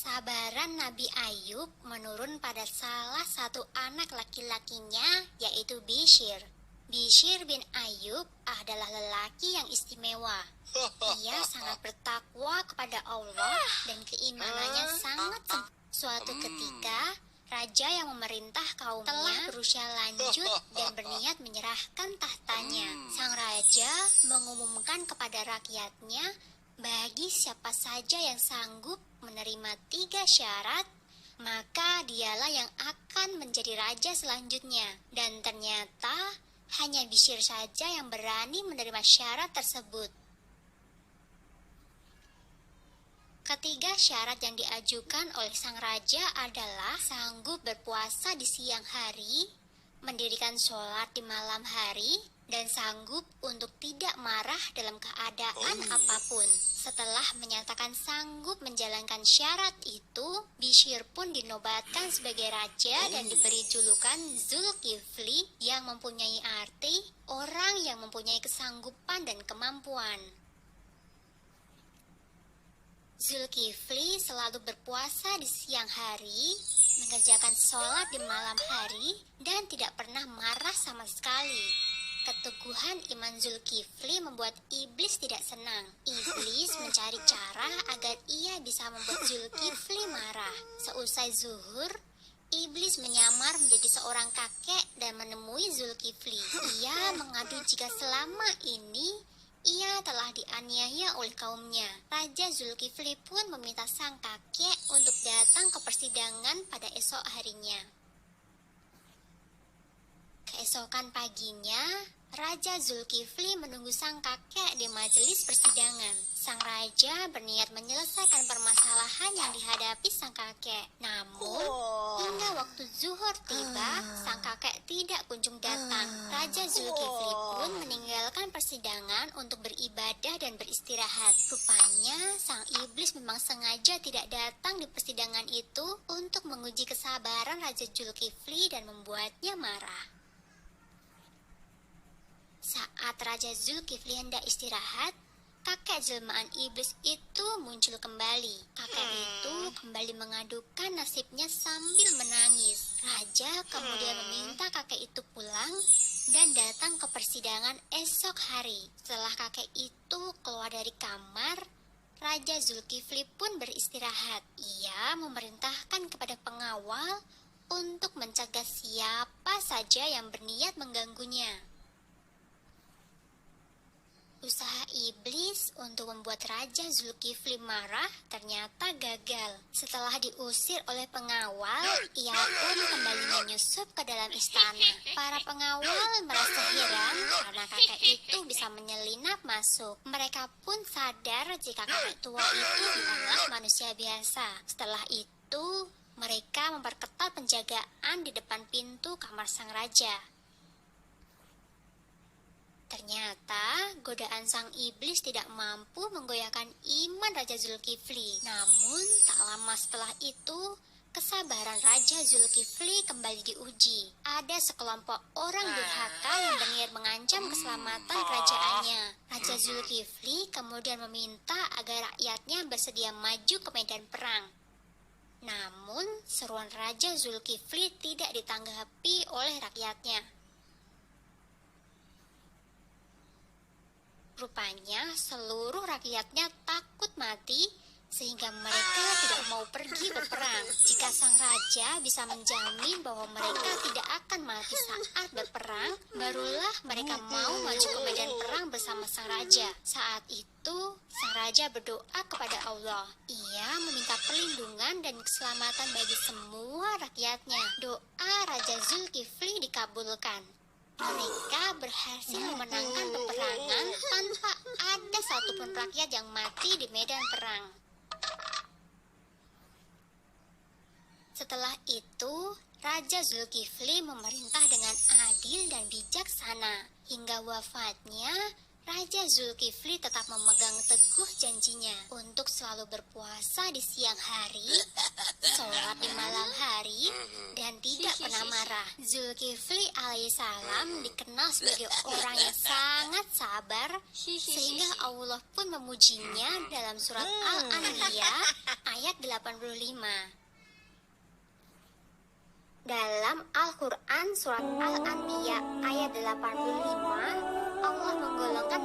Kesabaran Nabi Ayub menurun pada salah satu anak laki-lakinya, yaitu Bishr. Bishr bin Ayub adalah lelaki yang istimewa. Ia sangat bertakwa kepada Allah dan keimanannya sangat sempurna. Suatu ketika, raja yang memerintah kaumnya telah berusia lanjut dan berniat menyerahkan tahtanya. Sang raja mengumumkan kepada rakyatnya, bagi siapa saja yang sanggup menerima 3 syarat, maka dialah yang akan menjadi raja selanjutnya. Dan ternyata hanya Bishr saja yang berani menerima syarat tersebut. Ketiga syarat yang diajukan oleh sang raja adalah sanggup berpuasa di siang hari, mendirikan sholat di malam hari, dan sanggup untuk tidak marah dalam keadaan apapun. Setelah menyatakan sanggup menjalankan syarat itu, Bishr pun dinobatkan sebagai raja dan diberi julukan Zulkifli yang mempunyai arti orang yang mempunyai kesanggupan dan kemampuan. Zulkifli selalu berpuasa di siang hari, mengerjakan sholat di malam hari, dan tidak pernah marah sama sekali. Keteguhan iman Zulkifli membuat iblis tidak senang. Iblis mencari cara agar ia bisa membuat Zulkifli marah. Seusai zuhur, iblis menyamar menjadi seorang kakek dan menemui Zulkifli. Ia mengadu jika selama ini ia telah dianiaya oleh kaumnya. Raja Zulkifli pun meminta sang kakek untuk datang ke persidangan pada esok harinya. Keesokan paginya, Raja Zulkifli menunggu sang kakek di majelis persidangan. Sang raja berniat menyelesaikan permasalahan yang dihadapi sang kakek. Namun, hingga waktu zuhur tiba, sang kakek tidak kunjung datang. Raja Zulkifli pun meninggalkan persidangan untuk beribadah dan beristirahat. Rupanya, sang iblis memang sengaja tidak datang di persidangan itu untuk menguji kesabaran Raja Zulkifli dan membuatnya marah. Saat Raja Zulkifli hendak istirahat, kakek jelmaan iblis itu muncul kembali. Kakek itu kembali mengadukan nasibnya sambil menangis. Raja kemudian meminta kakek itu pulang dan datang ke persidangan esok hari. Setelah kakek itu keluar dari kamar, Raja Zulkifli pun beristirahat. Ia memerintahkan kepada pengawal untuk mencegah siapa saja yang berniat mengganggunya. Usaha iblis untuk membuat Raja Zulkifli marah ternyata gagal. Setelah diusir oleh pengawal, ia pun kembali menyusup ke dalam istana. Para pengawal merasa heran karena kakek itu bisa menyelinap masuk. Mereka pun sadar jika kakek tua itu bukanlah manusia biasa. Setelah itu, mereka memperketat penjagaan di depan pintu kamar sang raja. Ternyata godaan sang iblis tidak mampu menggoyahkan iman Raja Zulkifli. Namun tak lama setelah itu, kesabaran Raja Zulkifli kembali diuji. Ada sekelompok orang durhaka yang berniat mengancam keselamatan kerajaannya. Raja Zulkifli kemudian meminta agar rakyatnya bersedia maju ke medan perang. Namun seruan Raja Zulkifli tidak ditanggapi oleh rakyatnya. Rupanya seluruh rakyatnya takut mati sehingga mereka tidak mau pergi berperang. Jika sang raja bisa menjamin bahwa mereka tidak akan mati saat berperang, barulah mereka mau maju ke medan perang bersama sang raja. Saat itu, sang raja berdoa kepada Allah. Ia meminta perlindungan dan keselamatan bagi semua rakyatnya. Doa Raja Zulkifli dikabulkan. Mereka berhasil memenangkan peperangan tanpa ada satupun rakyat yang mati di medan perang. Setelah itu, Raja Zulkifli memerintah dengan adil dan bijaksana. Hingga wafatnya, Raja Zulkifli tetap memegang teguh janjinya untuk selalu berpuasa di siang hari, sholat di malam hari, dan tidak pernah marah. Zulkifli alaihissalam dikenal sebagai orang yang sangat sabar, sehingga Allah pun memujinya dalam surat Al-Anbiya ayat 85. Dalam Al-Quran surat Al-Anbiya ayat 85, Allah menggolongkan